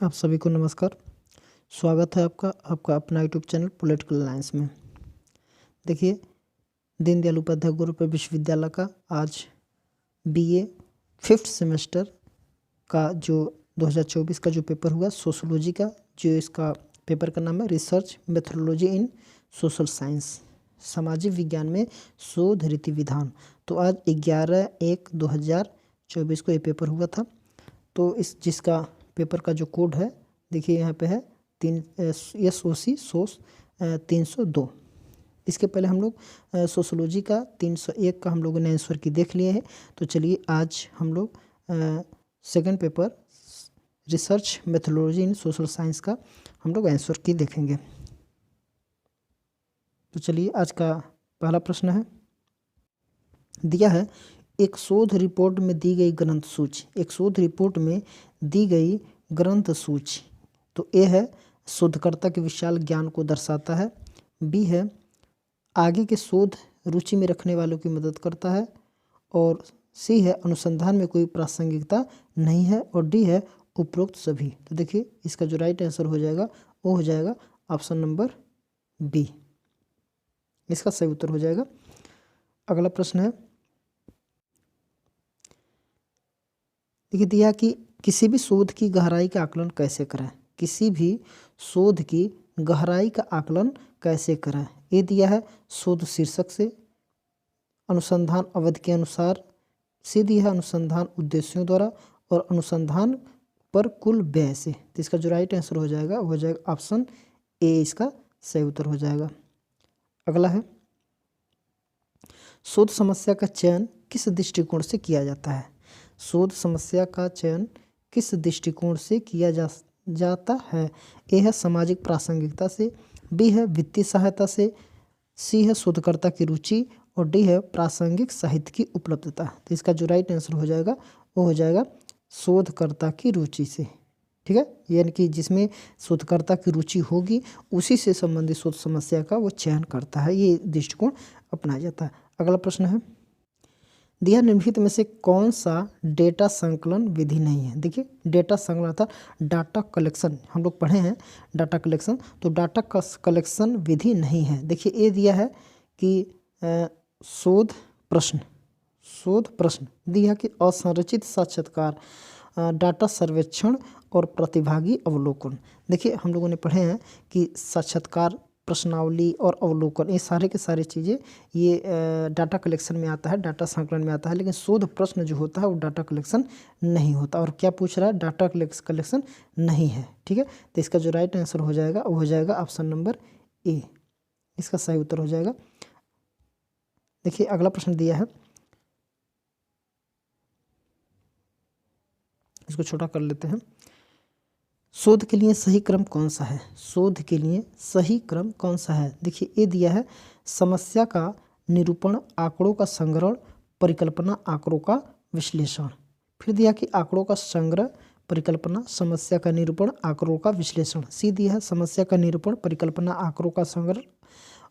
आप सभी को नमस्कार। स्वागत है आपका अपना यूट्यूब चैनल पॉलिटिकल लाइन्स में। देखिए, दीनदयाल उपाध्याय गुरुकुल विश्वविद्यालय का आज बीए 5th सेमेस्टर का जो 2024 का जो पेपर हुआ सोशोलॉजी का, जो इसका पेपर का नाम है रिसर्च मेथोडोलॉजी इन सोशल साइंस, सामाजिक विज्ञान में शोध रीति विधान। तो आज 11/1/2024 को ये पेपर हुआ था। तो इस जिसका पेपर का जो कोड है, देखिए यहाँ पे है 3 सोस 302। इसके पहले हम लोग सोशोलॉजी का 301 का हम लोगों ने आंसर की देख लिए हैं। तो चलिए आज हम लोग सेकंड पेपर रिसर्च मेथोडोलॉजी इन सोशल साइंस का हम लोग आंसर की देखेंगे। तो चलिए आज का पहला प्रश्न है, दिया है एक शोध रिपोर्ट में दी गई ग्रंथ सूची। एक शोध रिपोर्ट में दी गई ग्रंथ सूची। तो ए है शोधकर्ता के विशाल ज्ञान को दर्शाता है, बी है आगे के शोध रुचि में रखने वालों की मदद करता है, और सी है अनुसंधान में कोई प्रासंगिकता नहीं है, और डी है उपरोक्त सभी। तो देखिए इसका जो राइट आंसर हो जाएगा वो हो जाएगा ऑप्शन नंबर बी, इसका सही उत्तर हो जाएगा। अगला प्रश्न है, देखिए दिया कि किसी भी शोध की गहराई का आकलन कैसे करें। किसी भी शोध की गहराई का आकलन कैसे करें। ये दिया है शोध शीर्षक से, अनुसंधान अवधि के अनुसार, सी दिया है अनुसंधान उद्देश्यों द्वारा, और अनुसंधान पर कुल व्यय से। तो इसका जो राइट आंसर हो जाएगा वो हो जाएगा ऑप्शन ए, इसका सही उत्तर हो जाएगा। अगला है, शोध समस्या का चयन किस दृष्टिकोण से किया जाता है। शोध समस्या का चयन किस दृष्टिकोण से किया जाता है। ए है सामाजिक प्रासंगिकता से, बी है वित्तीय सहायता से, सी है शोधकर्ता की रुचि, और डी है प्रासंगिक साहित्य की उपलब्धता। तो इसका जो राइट आंसर हो जाएगा वो हो जाएगा शोधकर्ता की रुचि से। ठीक है, यानी कि जिसमें शोधकर्ता की रुचि होगी उसी से संबंधित शोध समस्या का वो चयन करता है, ये दृष्टिकोण अपनाया जाता है। अगला प्रश्न है, दिया निम्नलिखित में से कौन सा डेटा संकलन विधि नहीं है। देखिए डेटा संकलन था डाटा कलेक्शन, हम लोग पढ़े हैं डाटा कलेक्शन, तो डाटा कलेक्शन विधि नहीं है। देखिए ये दिया है कि शोध प्रश्न दिया कि असंरचित साक्षात्कार, डाटा सर्वेक्षण और प्रतिभागी अवलोकन। देखिए हम लोगों ने पढ़े हैं कि साक्षात्कार, प्रश्नावली और अवलोकन, ये सारे के सारे चीज़ें ये डाटा कलेक्शन में आता है, डाटा संकलन में आता है, लेकिन शोध प्रश्न जो होता है वो डाटा कलेक्शन नहीं होता। और क्या पूछ रहा है, डाटा कलेक्शन नहीं है। ठीक है, तो इसका जो राइट आंसर हो जाएगा वो हो जाएगा ऑप्शन नंबर ए, इसका सही उत्तर हो जाएगा। देखिए अगला प्रश्न दिया है, इसको छोटा कर लेते हैं। शोध के लिए सही क्रम कौन सा है। शोध के लिए सही क्रम कौन सा है। देखिए ये दिया है समस्या का निरूपण, आंकड़ों का संग्रह, परिकल्पना, आंकड़ों का विश्लेषण। फिर दिया कि आंकड़ों का संग्रह, परिकल्पना, समस्या का निरूपण, आंकड़ों का विश्लेषण। सी दिया है समस्या का निरूपण, परिकल्पना, आंकड़ों का संग्रह,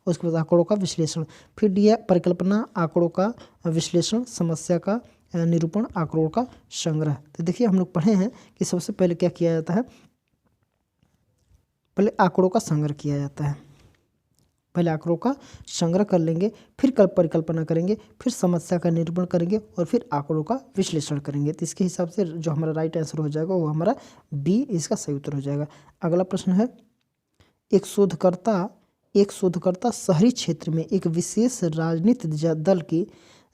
उसके बाद आंकड़ों का विश्लेषण। फिर दिया परिकल्पना, आंकड़ों का विश्लेषण, समस्या का निरूपण, आंकड़ों का संग्रह। तो देखिए हम लोग पढ़े हैं कि सबसे पहले क्या किया जाता है, पहले आंकड़ों का संग्रह किया जाता है। पहले आंकड़ों का संग्रह कर लेंगे, फिर परिकल्पना करेंगे, फिर समस्या का निरूपण करेंगे, और फिर आंकड़ों का विश्लेषण करेंगे। तो इसके हिसाब से जो हमारा राइट आंसर हो जाएगा वो हमारा बी, इसका सही उत्तर हो जाएगा। अगला प्रश्न है, एक शोधकर्ता शहरी क्षेत्र में एक विशेष राजनीतिक दल की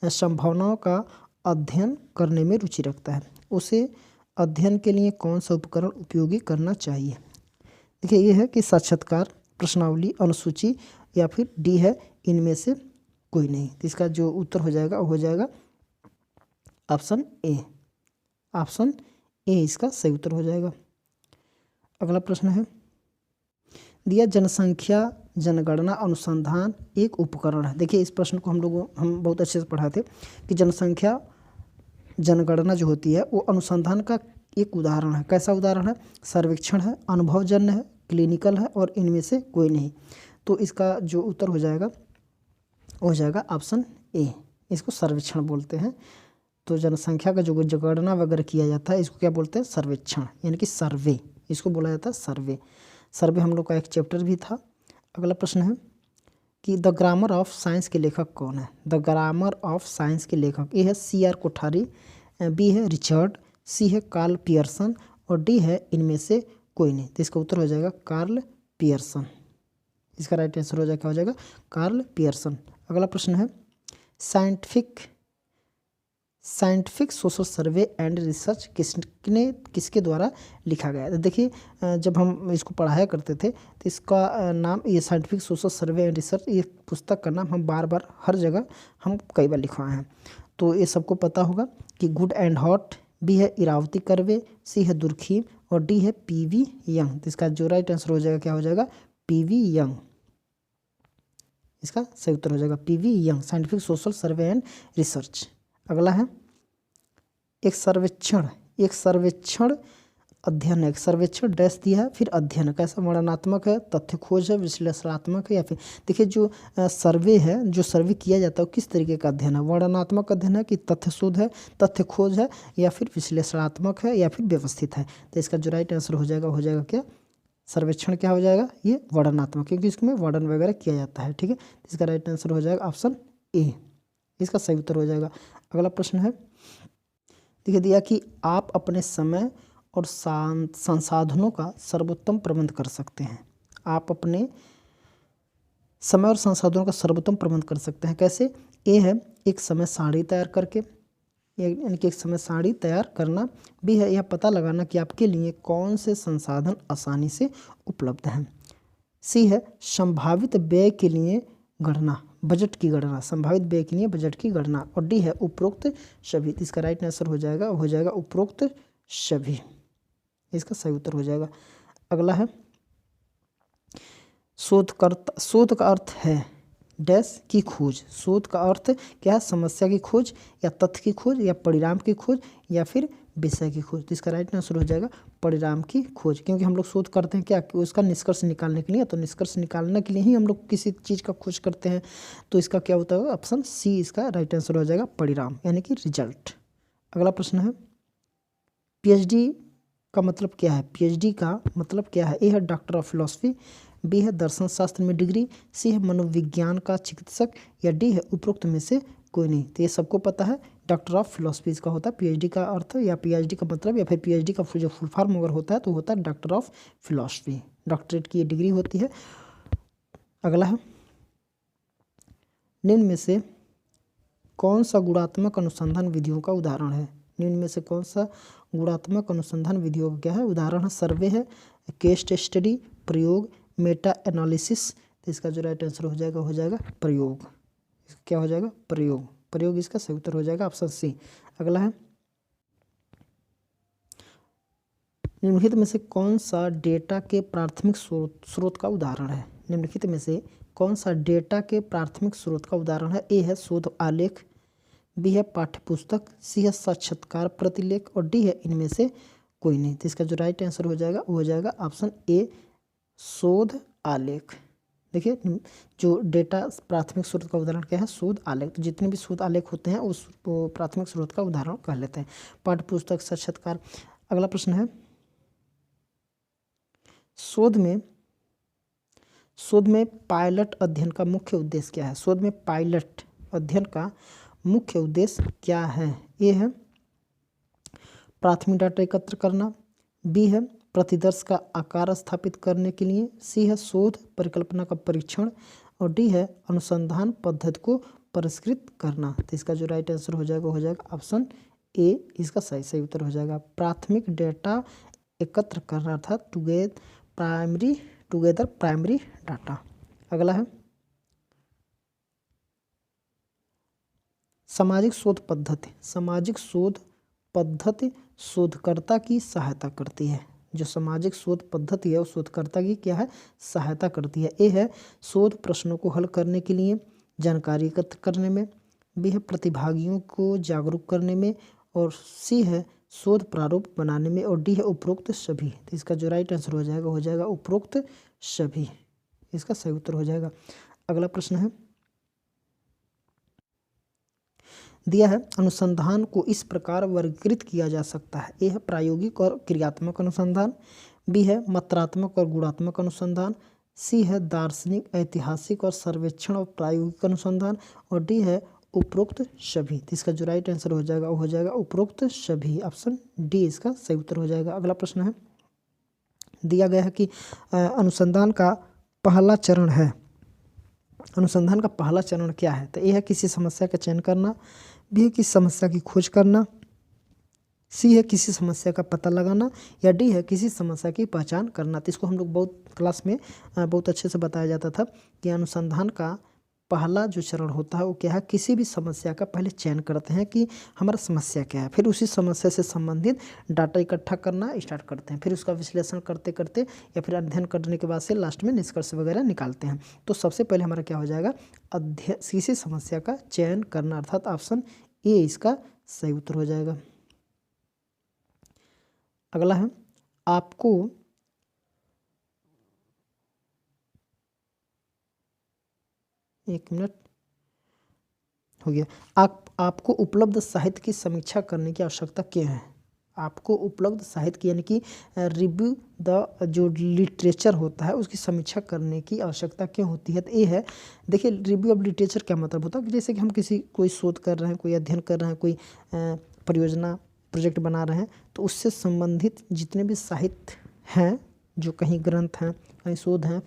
संभावनाओं का अध्ययन करने में रुचि रखता है। उसे अध्ययन के लिए कौन सा उपकरण उपयोगी करना चाहिए। देखिए ये है कि साक्षात्कार, प्रश्नावली, अनुसूची, या फिर डी है इनमें से कोई नहीं। तो इसका जो उत्तर हो जाएगा वो हो जाएगा ऑप्शन ए, ऑप्शन ए इसका सही उत्तर हो जाएगा। अगला प्रश्न है, दिया जनसंख्या जनगणना अनुसंधान एक उपकरण है। देखिए इस प्रश्न को हम बहुत अच्छे से पढ़ाते कि जनसंख्या जनगणना जो होती है वो अनुसंधान का एक उदाहरण है। कैसा उदाहरण है, सर्वेक्षण है, अनुभवजन्य है, क्लिनिकल है, और इनमें से कोई नहीं। तो इसका जो उत्तर हो जाएगा वो हो जाएगा ऑप्शन ए, इसको सर्वेक्षण बोलते हैं। तो जनसंख्या का जो गणना वगैरह किया जाता है इसको क्या बोलते हैं, सर्वेक्षण, यानी कि सर्वे, इसको बोला जाता है सर्वे। सर्वे हम लोग का एक चैप्टर भी था। अगला प्रश्न है कि द ग्रामर ऑफ साइंस के लेखक कौन है। द ग्रामर ऑफ साइंस के लेखक ए है C.R. कोठारी, बी है रिचर्ड, सी है कार्ल पियर्सन और डी है इनमें से कोई नहीं। तो इसका उत्तर हो जाएगा कार्ल पियर्सन। इसका राइट आंसर हो जाएगा, क्या हो जाएगा, कार्ल पियर्सन। अगला प्रश्न है scientific social survey and research किसके द्वारा लिखा गया है। तो देखिए जब हम इसको पढ़ाया करते थे तो इसका नाम, ये scientific social survey and research, ये पुस्तक का नाम हम बार बार हर जगह हम कई बार लिखवाए हैं। तो ये सबको पता होगा कि गुड एंड हॉट, बी है इरावती कर्वे, सी है दुर्खीम और डी है P.V. यंग। तो इसका जो राइट आंसर हो जाएगा, क्या हो जाएगा, P.V. यंग। इसका सही उत्तर हो जाएगा P.V. Young, scientific social survey and research. अगला है एक सर्वेक्षण अध्ययन है। एक सर्वेक्षण डैश दिया है, फिर अध्ययन कैसा, वर्णनात्मक है, तथ्य खोज है, विश्लेषणात्मक है या फिर, देखिए जो सर्वे है, जो सर्वे किया जाता है वो किस तरीके का अध्ययन है, वर्णनात्मक अध्ययन है कि तथ्य शोध है, तथ्य खोज है या फिर विश्लेषणात्मक है या फिर व्यवस्थित है। तो इसका जो राइट आंसर हो जाएगा क्या, सर्वेक्षण क्या हो जाएगा, ये वर्णनात्मक, क्योंकि इसमें वर्णन वगैरह किया जाता है। ठीक है, इसका राइट आंसर हो जाएगा ऑप्शन ए, इसका सही उत्तर हो जाएगा। अगला प्रश्न है, देखिए दिया कि आप अपने समय और संसाधनों का सर्वोत्तम प्रबंध कर सकते हैं। आप अपने समय और संसाधनों का सर्वोत्तम प्रबंध कर सकते हैं, कैसे। ए है एक समय सारणी तैयार करके, यानी कि एक समय सारणी तैयार करना। बी है यह पता लगाना कि आपके लिए कौन से संसाधन आसानी से उपलब्ध हैं। सी है संभावित व्यय के लिए गणना, बजट की गणना, संभावित व्यय के लिए बजट की गणना और डी है उपरोक्त सभी। इसका राइट आंसर हो जाएगा उपरोक्त सभी, इसका सही उत्तर हो जाएगा। अगला है शोध का अर्थ है डैश की खोज। शोध का अर्थ क्या है, समस्या की खोज या तथ्य की खोज या परिणाम की खोज या फिर विषय की खोज। तो इसका राइट आंसर हो जाएगा परिणाम की खोज, क्योंकि हम लोग शोध करते हैं क्या, कि उसका निष्कर्ष निकालने के लिए, तो निष्कर्ष निकालने के लिए ही हम लोग किसी चीज़ का खोज करते हैं। तो इसका क्या होता है, ऑप्शन सी इसका राइट आंसर हो जाएगा, परिणाम यानी कि रिजल्ट। अगला प्रश्न है PhD का मतलब क्या है। PhD का मतलब क्या है। ए है डॉक्टर ऑफ फिलॉसफी, बी है दर्शन शास्त्र में डिग्री, सी है मनोविज्ञान का चिकित्सक या डी है उपरोक्त में से कोई नहीं। तो ये सबको पता है, डॉक्टर ऑफ फिलॉसफी इसका होता है PhD का अर्थ या PhD का मतलब या फिर PhD का जो फुल फॉर्म अगर होता है तो होता है डॉक्टर ऑफ फिलॉसफी, डॉक्टरेट की ये डिग्री होती है। अगला है निम्न में से कौन सा गुणात्मक अनुसंधान विधियों का उदाहरण है। निम्न में से कौन सा गुणात्मक अनुसंधान विधियों का क्या है, उदाहरण है। सर्वे है, केस स्टडी, प्रयोग, मेटा एनालिसिस। तो इसका जो राइट आंसर हो जाएगा प्रयोग। क्या हो जाएगा, प्रयोग इसका सही उत्तर हो जाएगा ऑप्शन सी। अगला है निम्नलिखित में से कौन सा डेटा के प्राथमिक स्रोत का उदाहरण है। निम्नलिखित में से कौन सा डेटा के प्राथमिक स्रोत का उदाहरण है। ए है शोध आलेख, बी है पाठ्यपुस्तक, सी है साक्षात्कार प्रतिलेख और डी है इनमें से कोई नहीं। तो इसका जो राइट आंसर हो जाएगा वो हो जाएगा ऑप्शन ए शोध आलेख। देखिए जो डेटा प्राथमिक स्रोत का उदाहरण क्या है, शोध आलेख। तो जितने भी शोध आलेख होते हैं उस प्राथमिक स्रोत का उदाहरण कह लेते हैं, पाठ्यपुस्तक, साक्षात्कार। अगला प्रश्न है शोध में पायलट अध्ययन का मुख्य उद्देश्य क्या है। शोध में पायलट अध्ययन का मुख्य उद्देश्य क्या है। ए है प्राथमिक डाटा एकत्र करना, बी है प्रतिदर्श का आकार स्थापित करने के लिए, सी है शोध परिकल्पना का परीक्षण और डी है अनुसंधान पद्धति को परिष्कृत करना। तो इसका जो राइट आंसर हो जाएगा ऑप्शन ए, इसका सही उत्तर हो जाएगा प्राथमिक डेटा एकत्र करना, अर्थात टुगेदर प्राइमरी डाटा। अगला है सामाजिक शोध पद्धति शोधकर्ता की सहायता करती है। जो सामाजिक शोध पद्धति है वो शोधकर्ता की क्या है, सहायता करती है। ए है शोध प्रश्नों को हल करने के लिए, जानकारी एकत्र करने में, बी है प्रतिभागियों को जागरूक करने में और सी है शोध प्रारूप बनाने में और डी है उपरोक्त सभी। तो इसका जो राइट आंसर हो जाएगा उपरोक्त सभी, इसका सही उत्तर हो जाएगा। अगला प्रश्न है दिया है अनुसंधान को इस प्रकार वर्गीकृत किया जा सकता है। ए है प्रायोगिक और क्रियात्मक अनुसंधान, बी है मात्रात्मक और गुणात्मक अनुसंधान, सी है दार्शनिक, ऐतिहासिक और सर्वेक्षण और प्रायोगिक अनुसंधान, और डी है उपरोक्त सभी। तो इसका जो राइट आंसर हो जाएगा वो हो जाएगा उपरोक्त सभी, ऑप्शन डी इसका सही उत्तर हो जाएगा। अगला प्रश्न है, दिया गया है कि अनुसंधान का पहला चरण है, अनुसंधान का पहला चरण क्या है? तो ए है किसी समस्या का चयन करना, बी है किसी समस्या की खोज करना, सी है किसी समस्या का पता लगाना, या डी है किसी समस्या की पहचान करना। तो इसको हम लोग बहुत क्लास में बहुत अच्छे से बताया जाता था कि अनुसंधान का पहला जो चरण होता है वो क्या है, किसी भी समस्या का पहले चयन करते हैं कि हमारा समस्या क्या है, फिर उसी समस्या से संबंधित डाटा इकट्ठा करना स्टार्ट करते हैं, फिर उसका विश्लेषण करते करते या फिर अध्ययन करने के बाद से लास्ट में निष्कर्ष वगैरह निकालते हैं। तो सबसे पहले हमारा क्या हो जाएगा, अध्ययन किसी समस्या का चयन करना, अर्थात ऑप्शन ए इसका सही उत्तर हो जाएगा। अगला है, आपको एक मिनट हो गया, आपको उपलब्ध साहित्य की समीक्षा करने की आवश्यकता क्यों है? आपको उपलब्ध साहित्य की यानी कि रिव्यू द जो लिटरेचर होता है उसकी समीक्षा करने की आवश्यकता क्यों होती है? तो ये है, देखिए रिव्यू ऑफ लिटरेचर क्या मतलब होता है कि जैसे कि हम कोई शोध कर रहे हैं, कोई अध्ययन कर रहे हैं, कोई परियोजना प्रोजेक्ट बना रहे हैं, तो उससे संबंधित जितने भी साहित्य हैं, जो कहीं ग्रंथ हैं, कहीं शोध हैं,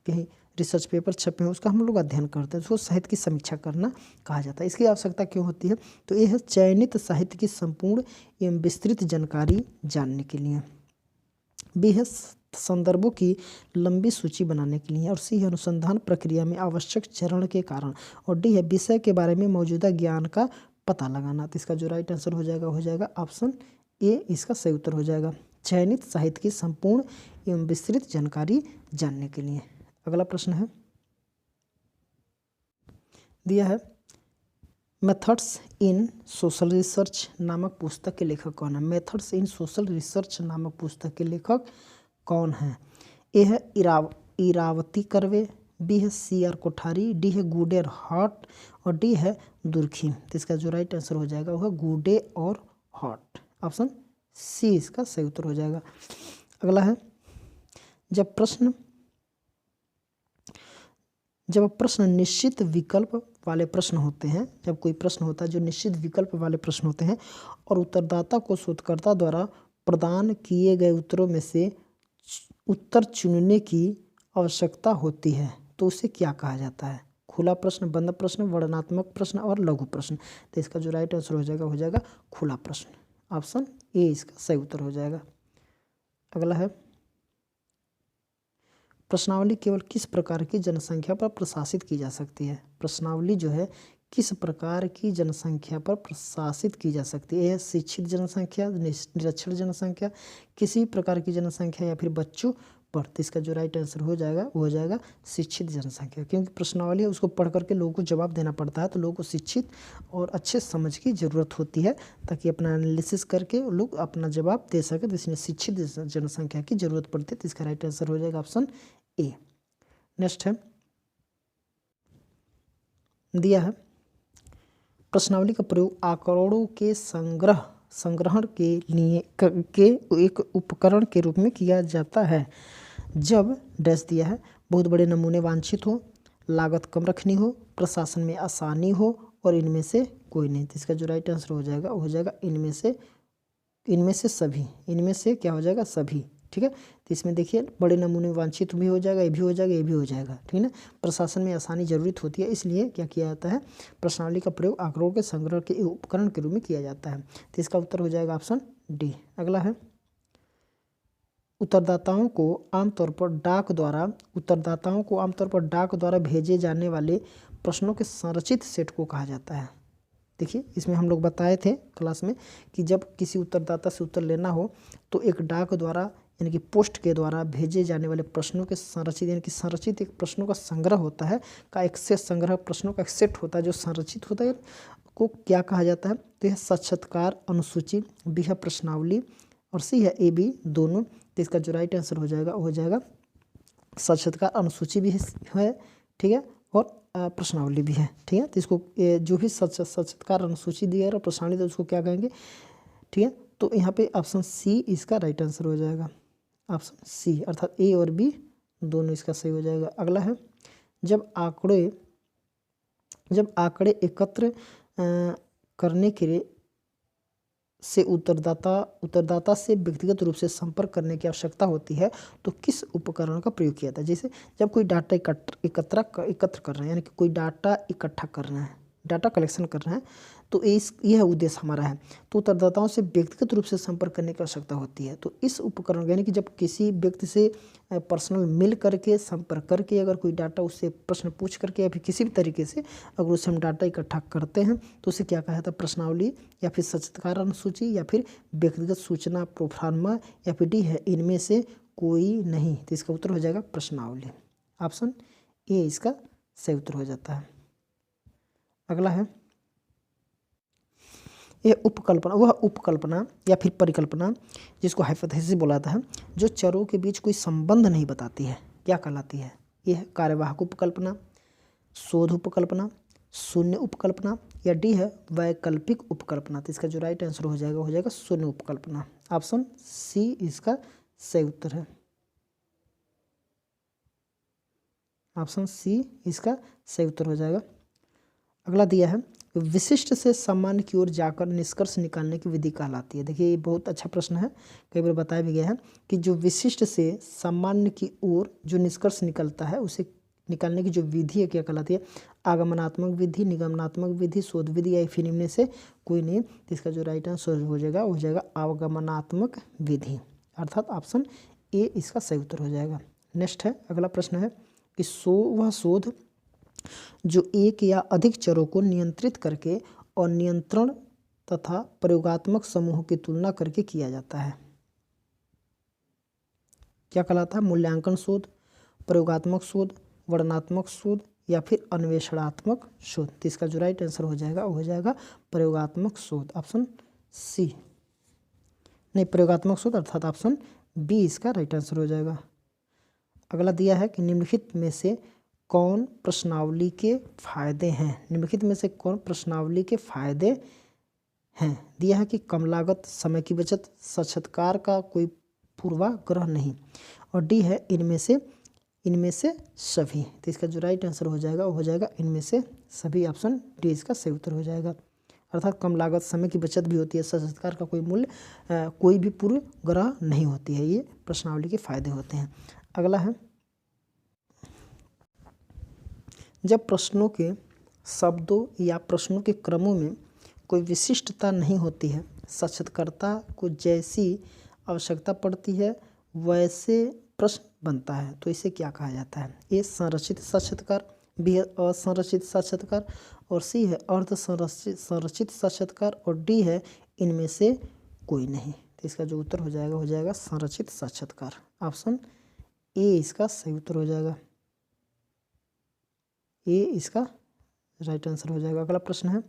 कहीं रिसर्च पेपर छपे हैं, उसका हम लोग अध्ययन करते हैं, उसको साहित्य की समीक्षा करना कहा जाता है। इसकी आवश्यकता क्यों होती है? तो ये है चयनित साहित्य की संपूर्ण एवं विस्तृत जानकारी जानने के लिए, बी है संदर्भों की लंबी सूची बनाने के लिए, और सी है अनुसंधान प्रक्रिया में आवश्यक चरण के कारण, और डी है विषय के बारे में मौजूदा ज्ञान का पता लगाना। तो इसका जो राइट आंसर हो जाएगा ऑप्शन ए इसका सही उत्तर हो जाएगा, चयनित साहित्य की संपूर्ण एवं विस्तृत जानकारी जानने के लिए। अगला प्रश्न है, दिया है मेथड्स इन सोशल रिसर्च नामक पुस्तक के लेखक कौन है? मेथड्स इन सोशल रिसर्च नामक पुस्तक के लेखक कौन है? ए है इरावती कर्वे, बी है सी आर कोठारी, डी है गुडे और हॉट, और डी है दुर्खी। तो इसका जो राइट आंसर हो जाएगा वो है गुडे और हॉट, ऑप्शन सी इसका सही उत्तर हो जाएगा। अगला है, जब प्रश्न निश्चित विकल्प वाले प्रश्न होते हैं, जब कोई प्रश्न होता है जो निश्चित विकल्प वाले प्रश्न होते हैं और उत्तरदाता को शोधकर्ता द्वारा प्रदान किए गए उत्तरों में से उत्तर चुनने की आवश्यकता होती है, तो उसे क्या कहा जाता है? खुला प्रश्न, बंद प्रश्न, वर्णनात्मक प्रश्न और लघु प्रश्न। तो इसका जो राइट आंसर हो जाएगा खुला प्रश्न, ऑप्शन ए इसका सही उत्तर हो जाएगा। अगला है, प्रश्नावली केवल किस प्रकार की जनसंख्या पर प्रशासित की जा सकती है? प्रश्नावली जो है किस प्रकार की जनसंख्या पर प्रशासित की जा सकती है? यह शिक्षित जनसंख्या, निरक्षर जनसंख्या, किसी प्रकार की जनसंख्या, या फिर बच्चों पर? तो इसका जो राइट आंसर हो जाएगा वो हो जाएगा शिक्षित जनसंख्या, क्योंकि प्रश्नावली है उसको पढ़ करके लोगों को जवाब देना पड़ता है, तो लोगों को शिक्षित और अच्छे समझ की ज़रूरत होती है ताकि अपना एनालिसिस करके लोग अपना जवाब दे सके, तो इसमें शिक्षित जनसंख्या की ज़रूरत पड़ती है। तो इसका राइट आंसर हो जाएगा ऑप्शन ए। नेक्स्ट है, दिया है प्रश्नावली का प्रयोग आंकड़ों के संग्रहण के लिए एक उपकरण के रूप में किया जाता है जब डैश दिया है बहुत बड़े नमूने वांछित हो, लागत कम रखनी हो, प्रशासन में आसानी हो, और इनमें से कोई नहीं। तो इसका जो राइट आंसर हो जाएगा इनमें से सभी, इनमें से क्या हो जाएगा? सभी। ठीक है, तो इसमें देखिए बड़े नमूने वांछित भी हो जाएगा, ये भी हो जाएगा, ये भी हो जाएगा। ठीक है ना, प्रशासन में आसानी जरूरत होती है, इसलिए क्या किया जाता है, प्रश्नावली का प्रयोग आंकड़ों के संग्रह के उपकरण के रूप में किया जाता है। तो इसका उत्तर हो जाएगा ऑप्शन डी। अगला है, उत्तरदाताओं को आमतौर पर डाक द्वारा भेजे जाने वाले प्रश्नों के संरचित सेट को कहा जाता है। देखिए इसमें हम लोग बताए थे क्लास में कि जब किसी उत्तरदाता से उत्तर लेना हो तो एक डाक द्वारा यानी कि पोस्ट के द्वारा भेजे जाने वाले प्रश्नों के संरचित यानी कि संरचित एक प्रश्नों का संग्रह होता है, का एक सेट, संग्रह प्रश्नों का एक सेट होता है जो संरचित होता है, को क्या कहा जाता है? तो यह साक्षात्कार अनुसूची, बी है प्रश्नावली, और सी है ए बी दोनों। तो इसका जो राइट आंसर हो जाएगा साक्षात्कार अनुसूची भी है, ठीक है, और प्रश्नावली भी है। ठीक है, तो इसको जो भी साक्षात्कार अनुसूची दिया है और प्रश्नावली तो उसको क्या कहेंगे? ठीक है, तो यहाँ पे ऑप्शन सी इसका राइट आंसर हो जाएगा। ऑप्शन सी, अर्थात ए और बी दोनों इसका सही हो जाएगा। अगला है जब आंकड़े एकत्र करने के लिए से उत्तरदाता से व्यक्तिगत रूप से संपर्क करने की आवश्यकता होती है तो किस उपकरण का प्रयोग किया जाता है। जैसे जब कोई डाटा एकत्र कर रहे हैं, यानी कि कोई डाटा इकट्ठा कर रहे हैं, डाटा कलेक्शन कर रहे हैं, तो यह उद्देश्य हमारा है, तो उत्तरदाताओं से व्यक्तिगत रूप से संपर्क करने की आवश्यकता होती है। तो इस उपकरण यानी कि जब किसी व्यक्ति से पर्सनल मिल करके संपर्क करके अगर कोई डाटा उससे प्रश्न पूछ करके या फिर किसी भी तरीके से अगर उससे हम डाटा इकट्ठा करते हैं तो उसे क्या कहा जाता है, प्रश्नावली या फिर साक्षात्कार अनुसूची या फिर व्यक्तिगत सूचना प्रोफार्मा या फिर डी है इनमें से कोई नहीं। तो इसका उत्तर हो जाएगा प्रश्नावली। ऑप्शन ए इसका सही उत्तर हो जाता है। अगला है यह उपकल्पना या फिर परिकल्पना जिसको हाइपोथेसिस बोला जाता है, जो चरों के बीच कोई संबंध नहीं बताती है, क्या कहलाती है। यह है कार्यवाहक उपकल्पना, शोध उपकल्पना, शून्य उपकल्पना या डी है वैकल्पिक उपकल्पना। तो इसका जो राइट आंसर हो जाएगा शून्य उपकल्पना। ऑप्शन सी इसका सही उत्तर है। ऑप्शन सी इसका सही उत्तर हो जाएगा। अगला दिया है विशिष्ट से सामान्य की ओर जाकर निष्कर्ष निकालने की विधि कहलाती है। देखिए ये बहुत अच्छा प्रश्न है, कई बार बताया भी गया है कि जो विशिष्ट से सामान्य की ओर जो निष्कर्ष निकलता है उसे निकालने की जो विधि है क्या कहलाती है। आगमनात्मक विधि, निगमनात्मक विधि, शोध विधि या फिर इनमें से कोई नहीं। तो इसका जो राइट आंसर हो जाएगा आगमनात्मक विधि, अर्थात ऑप्शन ए इसका सही उत्तर हो जाएगा। नेक्स्ट है अगला प्रश्न है कि वह शोध जो एक या अधिक चरों को नियंत्रित करके और नियंत्रण तथा प्रयोगात्मक समूहों की तुलना करके किया जाता है, क्या कहलाता है। मूल्यांकन शोध, प्रयोगात्मक शोध, वर्णनात्मक शोध या फिर अन्वेषणात्मक शोध। तो इसका जो राइट आंसर हो जाएगा प्रयोगात्मक शोध। ऑप्शन सी नहीं, प्रयोगात्मक शोध अर्थात ऑप्शन बी इसका राइट आंसर हो जाएगा। अगला दिया है कि निम्नलिखित में से कौन प्रश्नावली के फायदे हैं। निम्नलिखित में से कौन प्रश्नावली के फायदे हैं। दिया है कि कम लागत, समय की बचत, साक्षात्कार का कोई पूर्वाग्रह नहीं, और डी है इनमें से सभी। तो इसका जो राइट आंसर हो जाएगा इनमें से सभी। ऑप्शन डी इसका सही उत्तर हो जाएगा, अर्थात कम लागत, समय की बचत भी होती है, साक्षात्कार का कोई भी पूर्वाग्रह नहीं होती है। ये प्रश्नावली के फायदे होते हैं। अगला है जब प्रश्नों के शब्दों या प्रश्नों के क्रमों में कोई विशिष्टता नहीं होती है, साक्षात्कारकर्ता को जैसी आवश्यकता पड़ती है वैसे प्रश्न बनता है, तो इसे क्या कहा जाता है। ए संरचित साक्षात्कार, बी है असंरचित साक्षात्कार, और सी है अर्ध संरचित साक्षात्कार, और डी है इनमें से कोई नहीं। तो इसका जो उत्तर हो जाएगा संरचित साक्षात्कार। ऑप्शन ए इसका सही उत्तर हो जाएगा, ए इसका राइट आंसर हो जाएगा। अगला प्रश्न है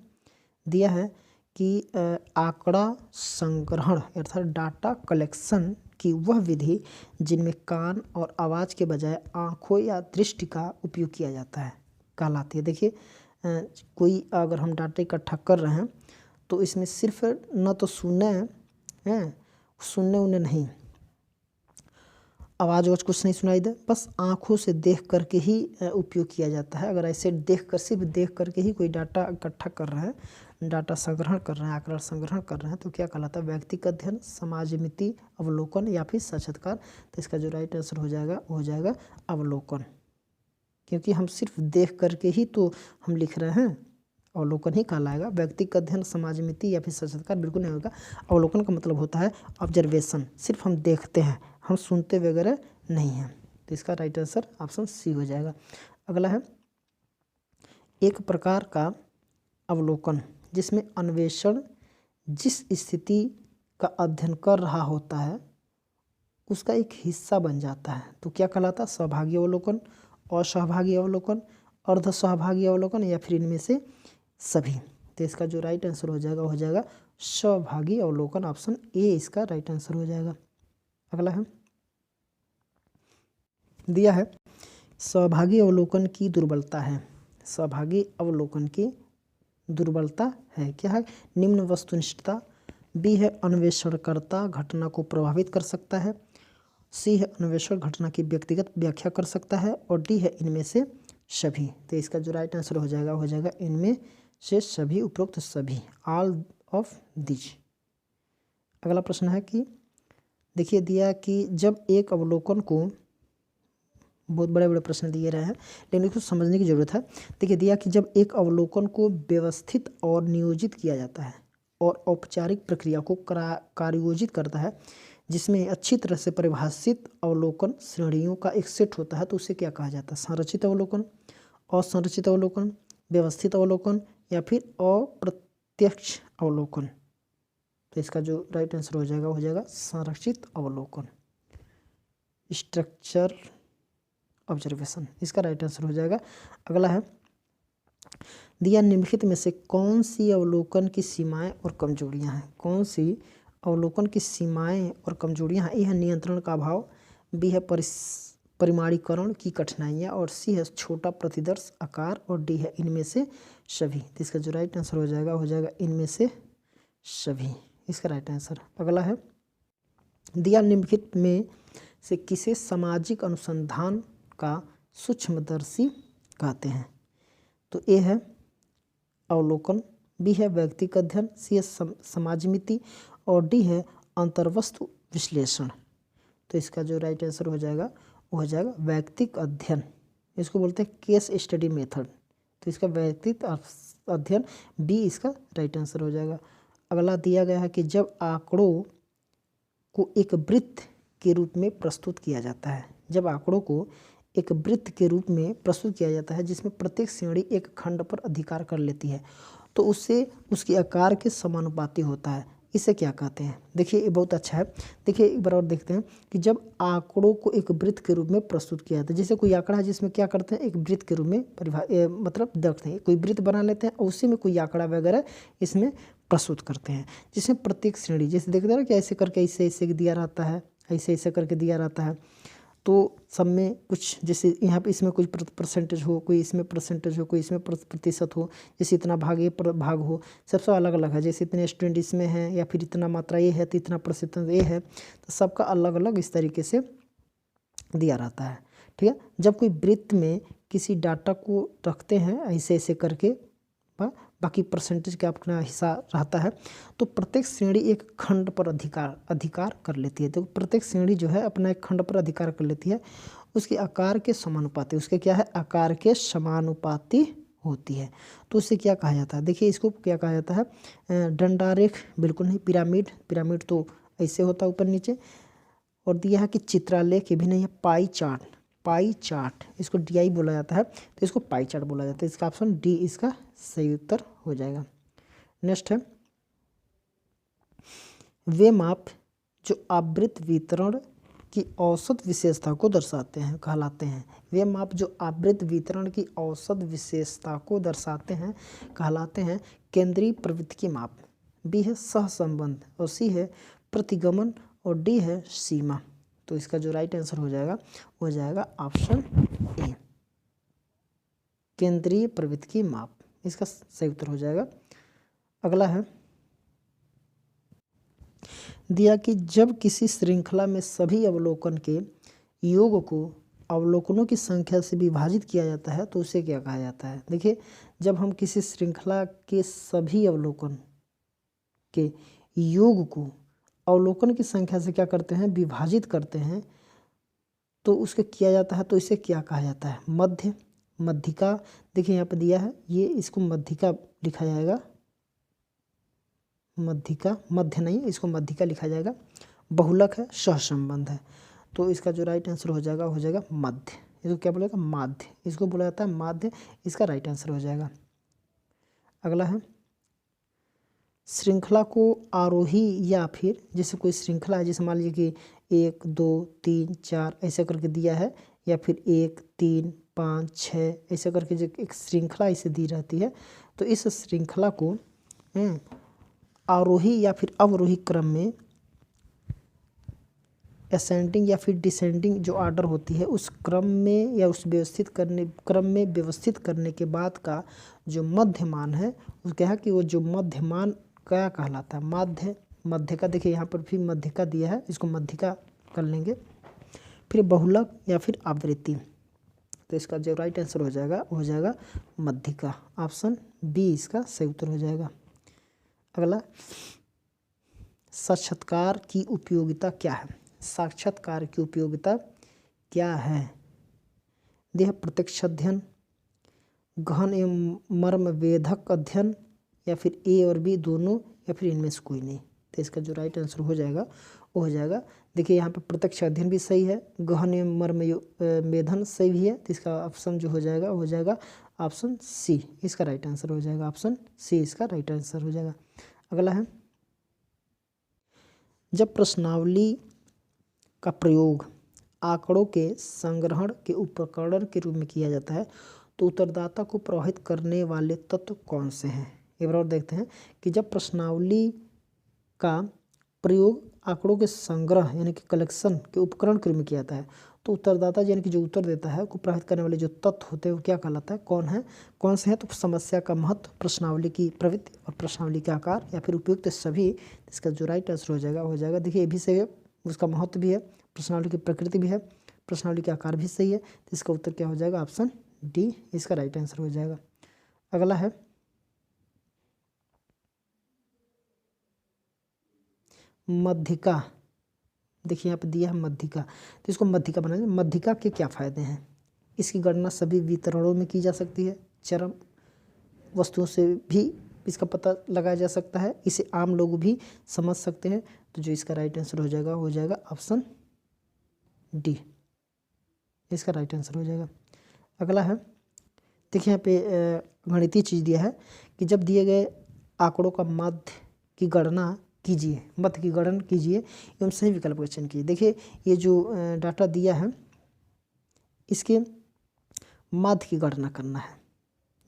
दिया है कि आंकड़ा संग्रहण अर्थात डाटा कलेक्शन की वह विधि जिनमें कान और आवाज़ के बजाय आँखों या दृष्टि का उपयोग किया जाता है कहलाती है। देखिए कोई अगर हम डाटा इकट्ठा कर रहे हैं तो इसमें सिर्फ न तो सुनने नहीं, आवाज़ कुछ नहीं सुनाई दे, बस आँखों से देख करके ही उपयोग किया जाता है। अगर ऐसे सिर्फ देख करके ही कोई डाटा इकट्ठा कर रहे हैं, डाटा संग्रहण कर रहे हैं, आंकड़ा संग्रहण कर रहे हैं, तो क्या कहलाता है, व्यक्तिगत अध्ययन, समाजमिति, अवलोकन या फिर साक्षात्कार। तो इसका जो राइट आंसर हो जाएगा अवलोकन, क्योंकि हम सिर्फ देख करके ही तो हम लिख रहे हैं, अवलोकन ही कहलाएगा। व्यक्तिगत अध्ययन, समाजमिति या फिर साक्षात्कार बिल्कुल नहीं होगा। अवलोकन का मतलब होता है ऑब्जर्वेशन, सिर्फ हम देखते हैं, हम सुनते वगैरह नहीं हैं। तो इसका राइट आंसर ऑप्शन सी हो जाएगा। अगला है एक प्रकार का अवलोकन जिसमें अन्वेषण जिस स्थिति का अध्ययन कर रहा होता है उसका एक हिस्सा बन जाता है, तो क्या कहलाता है, सहभागी अवलोकन, असहभागी अवलोकन, अर्ध सहभागी अवलोकन या फिर इनमें से सभी। तो इसका जो राइट आंसर हो जाएगा सहभागी अवलोकन। ऑप्शन ए इसका राइट आंसर हो जाएगा। अगला है दिया है सहभागी अवलोकन की दुर्बलता है। सहभागी अवलोकन की दुर्बलता है क्या है, निम्न वस्तुनिष्ठता, बी है अन्वेषणकर्ता घटना को प्रभावित कर सकता है, सी है अन्वेषण घटना की व्यक्तिगत व्याख्या कर सकता है, और डी है इनमें से सभी। तो इसका जो राइट आंसर हो जाएगा इनमें से सभी, उपरोक्त सभी, ऑल ऑफ दिस। अगला प्रश्न है कि देखिए दिया कि जब एक अवलोकन को, बहुत बड़े बड़े प्रश्न दिए रहे हैं लेकिन इसको समझने की जरूरत है। देखिए दिया कि जब एक अवलोकन को व्यवस्थित और नियोजित किया जाता है और औपचारिक प्रक्रिया को कार्योजित करता है, जिसमें अच्छी तरह से परिभाषित अवलोकन श्रेणियों का एक सेट होता है, तो उसे क्या कहा जाता है? संरचित अवलोकन, असंरचित अवलोकन, व्यवस्थित अवलोकन या फिर अप्रत्यक्ष अवलोकन। तो इसका जो राइट आंसर हो जाएगा संरचित अवलोकन, स्ट्रक्चर ऑब्जर्वेशन, इसका राइट आंसर हो जाएगा। अगला है दिया निम्नलिखित में से कौन सी अवलोकन की सीमाएं और कमजोरियां हैं? कौन सी अवलोकन की सीमाएं और कमजोरियां हैं? ए है नियंत्रण का अभाव, बी है परिमाणीकरण की कठिनाइयां, और सी है छोटा प्रतिदर्श आकार, और डी है इनमें से सभी। तो इसका जो राइट आंसर हो जाएगा इनमें से सभी, इसका राइट आंसर। अगला है दिया निम्नलिखित में से किसे सामाजिक अनुसंधान का सूक्ष्मदर्शी कहते हैं? तो ए है अवलोकन, बी है व्यक्तिगत अध्ययन, सी है समाजमिति, और डी है अंतर्वस्तु विश्लेषण। तो इसका जो राइट आंसर हो जाएगा व्यक्तिगत अध्ययन, इसको बोलते हैं केस स्टडी मेथड। तो इसका व्यक्तिगत अध्ययन बी इसका राइट आंसर हो जाएगा। अगला दिया गया है कि जब आंकड़ों को एक वृत्त के रूप में प्रस्तुत किया जाता है, जब आंकड़ों को एक वृत्त के रूप में प्रस्तुत किया जाता है जिसमें प्रत्येक श्रेणी एक खंड पर अधिकार कर लेती है, तो उससे उसके आकार के समानुपाती होता है, इसे क्या कहते हैं? देखिए ये बहुत अच्छा है। देखिए एक बार और देखते हैं कि जब आंकड़ों को एक वृत्त के रूप में प्रस्तुत किया जाता है, जैसे कोई आंकड़ा है जिसमें क्या करते हैं, एक वृत्त के रूप में मतलब देखते हैं, कोई वृत्त बना लेते हैं और उसी में कोई आंकड़ा वगैरह इसमें प्रस्तुत करते हैं, जिसमें प्रत्येक श्रेणी, जैसे देखते हैं ना कि ऐसे करके ऐसे दिया रहता है, ऐसे करके दिया रहता है, तो सब में कुछ, जैसे यहाँ पे इसमें कुछ परसेंटेज हो, कोई इसमें परसेंटेज हो, कोई इसमें प्रतिशत हो, जैसे इतना भाग ये भाग हो, सबसे अलग अलग है, जैसे इतने स्टूडेंट इसमें हैं या फिर इतना मात्रा ये है तो इतना प्रतिशत ये है, तो सबका अलग अलग इस तरीके से दिया रहता है। ठीक है, जब कोई वृत्त में किसी डाटा को रखते हैं ऐसे करके, बाकी परसेंटेज का अपना हिस्सा रहता है, तो प्रत्येक श्रेणी एक खंड पर अधिकार कर लेती है। तो प्रत्येक श्रेणी जो है अपना एक खंड पर अधिकार कर लेती है, उसके आकार के समानुपाती, उसके क्या है, आकार के समानुपाती होती है। तो उसे क्या कहा जाता है? देखिए इसको क्या कहा जाता है, दंडारेख बिल्कुल नहीं, पिरामिड तो ऐसे होता है ऊपर नीचे, और दिया है कि चित्रालेख भी नहीं है, पाई चार्ट इसको DI बोला जाता है, तो इसको पाई चार्ट बोला जाता है। इसका ऑप्शन डी इसका सही उत्तर हो जाएगा। नेक्स्ट है वे माप जो आवृत्त वितरण की औसत विशेषता को दर्शाते हैं कहलाते हैं। वे माप जो आवृत्त वितरण की औसत विशेषता को दर्शाते हैं कहलाते हैं केंद्रीय प्रवृत्ति की माप, बी है सहसंबंध, और सी है प्रतिगमन, और डी है सीमा। तो इसका जो राइट आंसर हो जाएगा ऑप्शन ए, केंद्रीय प्रवृत्ति की माप, इसका सही उत्तर हो जाएगा। अगला है दिया कि जब किसी श्रृंखला में सभी अवलोकन के योग को अवलोकनों की संख्या से विभाजित किया जाता है, तो उसे क्या कहा जाता है? देखिए जब हम किसी श्रृंखला के सभी अवलोकन के योग को अवलोकन की संख्या से क्या करते हैं, विभाजित करते हैं, तो उसके किया जाता है, तो इसे क्या कहा जाता है? मध्यिका। देखिए यहाँ पे दिया है, ये इसको मध्यिका लिखा जाएगा, मध्यिका, मध्य नहीं, इसको मध्यिका लिखा जाएगा। बहुलक है, सहसंबंध है, तो इसका जो राइट आंसर हो जाएगा मध्य, इसको क्या बोलेगा, माध्य, इसको बोला जाता है माध्य, इसका राइट आंसर हो जाएगा। अगला है श्रृंखला को आरोही, या फिर जैसे कोई श्रृंखला है, जैसे मान लीजिए कि 1 2 3 4 ऐसा करके दिया है, या फिर 1 3 5 6 ऐसा करके जो एक श्रृंखला इसे दी रहती है, तो इस श्रृंखला को आरोही या फिर अवरोही क्रम में, असेंडिंग या फिर डिसेंडिंग जो ऑर्डर होती है, उस क्रम में या उस क्रम में व्यवस्थित करने के बाद का जो मध्यमान है, उसको क्या है कि वो जो मध्यमान क्या कहलाता है, मध्य का। देखिए यहाँ पर भी मध्यिका दिया है, इसको मध्यिका कर लेंगे। फिर बहुलक या फिर आवृत्ति। तो इसका जो राइट आंसर हो जाएगा वो हो जाएगा मध्यिका। ऑप्शन बी इसका सही उत्तर हो जाएगा। अगला, साक्षात्कार की उपयोगिता क्या है? साक्षात्कार की उपयोगिता क्या है? यह प्रत्यक्ष अध्ययन, गहन एवं मर्मवेधक अध्ययन, या फिर ए और बी दोनों, या फिर इनमें से कोई नहीं। तो इसका जो राइट आंसर हो जाएगा वो हो जाएगा, देखिए यहाँ पे प्रत्यक्ष अध्ययन भी सही है, गहन एवं मर्मवेधन सही भी है। तो इसका ऑप्शन जो हो जाएगा वो हो जाएगा ऑप्शन सी, इसका राइट आंसर हो जाएगा। ऑप्शन सी इसका राइट आंसर हो जाएगा। अगला है, जब प्रश्नावली का प्रयोग आंकड़ों के संग्रहण के उपकरण के रूप में किया जाता है तो उत्तरदाता को प्रभावित करने वाले तत्व कौन से हैं? एक बार और देखते हैं कि जब प्रश्नावली का प्रयोग आंकड़ों के संग्रह यानी कि कलेक्शन के उपकरण के रूप में किया जाता है तो उत्तरदाता यानी कि जो उत्तर देता है को प्रभावित करने वाले जो तत्व होते हैं वो क्या कहलाता है, कौन से हैं? तो समस्या का महत्व, प्रश्नावली की प्रवृत्ति और प्रश्नावली का आकार, या फिर उपयुक्त सभी। इसका जो राइट आंसर हो जाएगा हो जाएगा, देखिए ये भी सही है, उसका महत्व भी है, प्रश्नावली की प्रकृति भी है, प्रश्नावली का आकार भी सही है। तो इसका उत्तर क्या हो जाएगा? ऑप्शन डी इसका राइट आंसर हो जाएगा। अगला है, मध्यिका। देखिए यहाँ पे दिया है मध्यिका, तो इसको मध्यिका बनाएंगे। मध्यिका के क्या फायदे हैं? इसकी गणना सभी वितरणों में की जा सकती है, चरम वस्तुओं से भी इसका पता लगाया जा सकता है, इसे आम लोग भी समझ सकते हैं। तो जो इसका राइट आंसर हो जाएगा ऑप्शन डी, इसका राइट आंसर हो जाएगा। अगला है, देखिए यहाँ पे गणितीय चीज़ दिया है कि जब दिए गए आंकड़ों का मध्य की गणना कीजिए, मध्य की गणना कीजिए एवं सही विकल्प का चयन कीजिए। देखिए ये जो डाटा दिया है इसके माध्य की गणना करना है,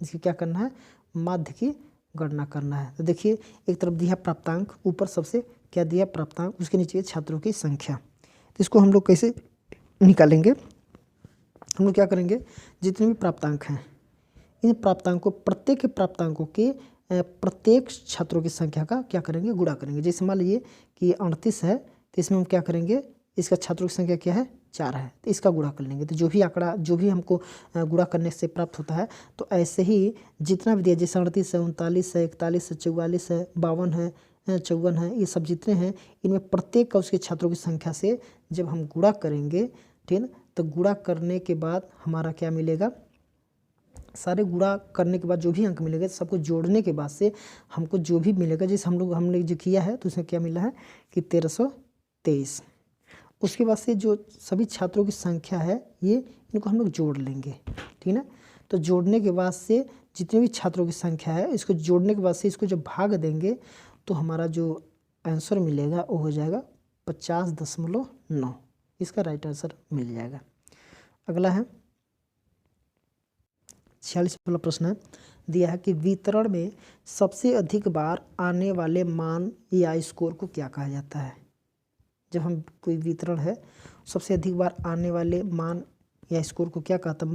इसकी क्या करना है? माध्य की गणना करना है। तो देखिए एक तरफ दिया प्राप्तांक, ऊपर सबसे क्या दिया? प्राप्तांक, उसके नीचे छात्रों की संख्या। तो इसको हम लोग कैसे निकालेंगे? हम लोग क्या करेंगे, जितने भी प्राप्तांक हैं इन प्राप्तांकों, प्रत्येक प्राप्तांकों के प्रत्येक छात्रों की संख्या का क्या करेंगे? गुणा करेंगे। जैसे मान लीजिए कि 38 है तो इसमें हम क्या करेंगे? इसका छात्रों की संख्या क्या है? 4 है, तो इसका गुणा कर लेंगे। तो जो भी आंकड़ा जो भी हमको गुणा करने से प्राप्त होता है, तो ऐसे ही जितना भी दिया, जैसे 38 है, 39 है, 41 है, 44 है, 52 है, 54 है, ये सब जितने हैं इनमें प्रत्येक का उसके छात्रों की संख्या से जब हम गुणा करेंगे, ठीक है, तो गुणा करने के बाद हमारा क्या मिलेगा? सारे गुणा करने के बाद जो भी अंक मिलेगा सबको जोड़ने के बाद से हमको जो भी मिलेगा, जैसे हमने जो किया है तो उसमें क्या मिला है कि 1323। उसके बाद से जो सभी छात्रों की संख्या है ये इनको हम लोग जोड़ लेंगे, ठीक है ना। तो जोड़ने के बाद से जितने भी छात्रों की संख्या है इसको जोड़ने के बाद से इसको जब भाग देंगे तो हमारा जो आंसर मिलेगा वो हो जाएगा 50.9, इसका राइट आंसर मिल जाएगा। अगला है 46 वाला प्रश्न है, दिया है कि वितरण में सबसे अधिक बार आने वाले मान या स्कोर को क्या कहा जाता है? जब हम कोई वितरण है सबसे अधिक बार आने वाले मान या स्कोर को क्या कहता है?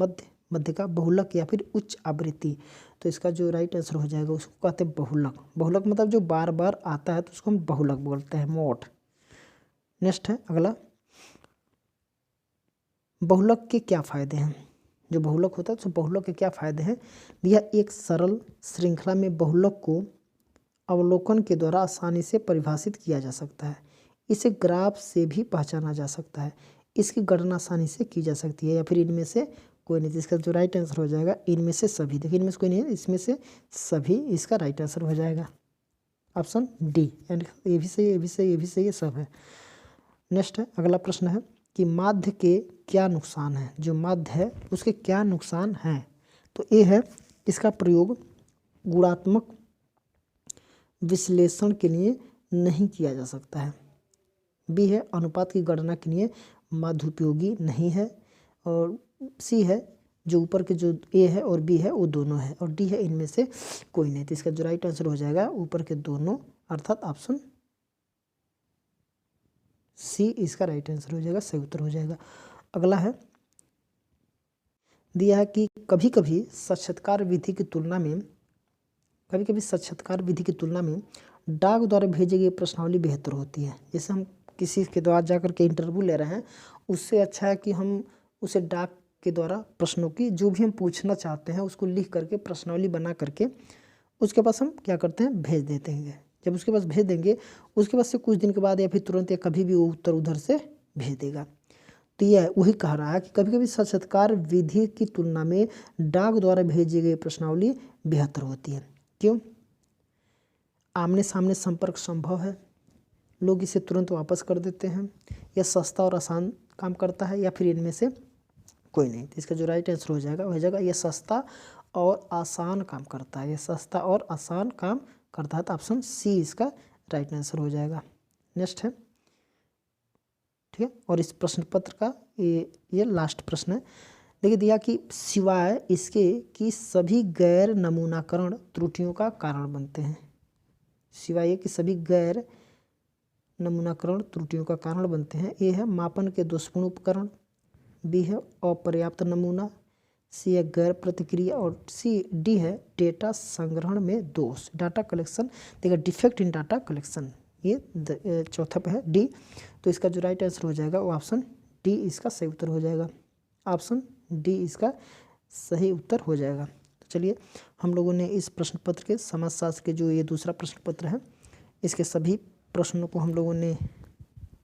मध्य का, बहुलक या फिर उच्च आवृत्ति। तो इसका जो राइट आंसर हो जाएगा उसको कहते हैं बहुलक। बहुलक मतलब जो बार बार आता है तो उसको हम बहुलक बोलते हैं, मोड। नेक्स्ट है अगला, बहुलक के क्या फायदे हैं? जो बहुलक होता है तो बहुलक के क्या फायदे हैं? यह एक सरल श्रृंखला में बहुलक को अवलोकन के द्वारा आसानी से परिभाषित किया जा सकता है, इसे ग्राफ से भी पहचाना जा सकता है, इसकी गणना आसानी से की जा सकती है, या फिर इनमें से कोई नहीं। इसका जो राइट आंसर हो जाएगा इनमें से सभी। देखिए इनमें से कोई नहीं है, इसमें से सभी इसका राइट आंसर हो जाएगा ऑप्शन डी। एंड ये भी सही, ये भी सही, ये भी सही, ये सब है। नेक्स्ट है अगला प्रश्न है कि माध्य के क्या नुकसान हैं? जो माध्य है उसके क्या नुकसान हैं? तो ए है इसका प्रयोग गुणात्मक विश्लेषण के लिए नहीं किया जा सकता है। बी है अनुपात की गणना के लिए माध्य उपयोगी नहीं है। और सी है जो ऊपर के जो ए है और बी है वो दोनों है। और डी है इनमें से कोई नहीं। तो इसका जो राइट आंसर हो जाएगा ऊपर के दोनों, अर्थात ऑप्शन सी इसका राइट आंसर हो जाएगा, सही उत्तर हो जाएगा। अगला है दिया है कि कभी कभी साक्षात्कार विधि की तुलना में डाक द्वारा भेजी गई प्रश्नावली बेहतर होती है। जैसे हम किसी के द्वारा जा कर के इंटरव्यू ले रहे हैं, उससे अच्छा है कि हम उसे डाक के द्वारा प्रश्नों की जो भी हम पूछना चाहते हैं उसको लिख करके प्रश्नावली बना करके उसके पास हम क्या करते हैं, भेज देते हैं। जब उसके पास भेज देंगे उसके पास से कुछ दिन के बाद या फिर तुरंत या कभी भी वो उत्तर उधर से भेज देगा। तो यह वही कह रहा है कि कभी कभी साक्षात्कार विधि की तुलना में डाक द्वारा भेजी गई प्रश्नावली बेहतर होती है। क्यों? आमने सामने संपर्क संभव है, लोग इसे तुरंत वापस कर देते हैं, यह सस्ता और आसान काम करता है, या फिर इनमें से कोई नहीं। तो इसका जो राइट आंसर हो जाएगा यह सस्ता और आसान काम करता है, यह सस्ता और आसान काम करता है। तो ऑप्शन सी इसका राइट आंसर हो जाएगा। नेक्स्ट है, ठीक है, और इस प्रश्न पत्र का ये लास्ट प्रश्न है। देखिए दिया कि सिवाय इसके कि सभी गैर नमूनाकरण त्रुटियों का कारण बनते हैं। सिवाय ये कि सभी गैर नमूनाकरण त्रुटियों का कारण बनते हैं। ए है मापन के दोषपूर्ण उपकरण, बी है अपर्याप्त नमूना, सी है गैर प्रतिक्रिया, और डी है डेटा संग्रहण में दोष, डाटा कलेक्शन। देखिए डिफेक्ट इन डाटा कलेक्शन, ये चौथा पे है डी। तो इसका जो राइट आंसर हो जाएगा वो ऑप्शन डी इसका सही उत्तर हो जाएगा। ऑप्शन डी इसका सही उत्तर हो जाएगा। तो चलिए हम लोगों ने इस प्रश्न पत्र के समाजशास्त्र के जो ये दूसरा प्रश्न पत्र है इसके सभी प्रश्नों को हम लोगों ने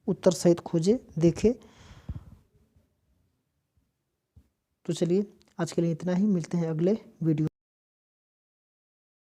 उत्तर सहित खोजे, देखे। तो चलिए आज के लिए इतना ही, मिलते हैं अगले वीडियो।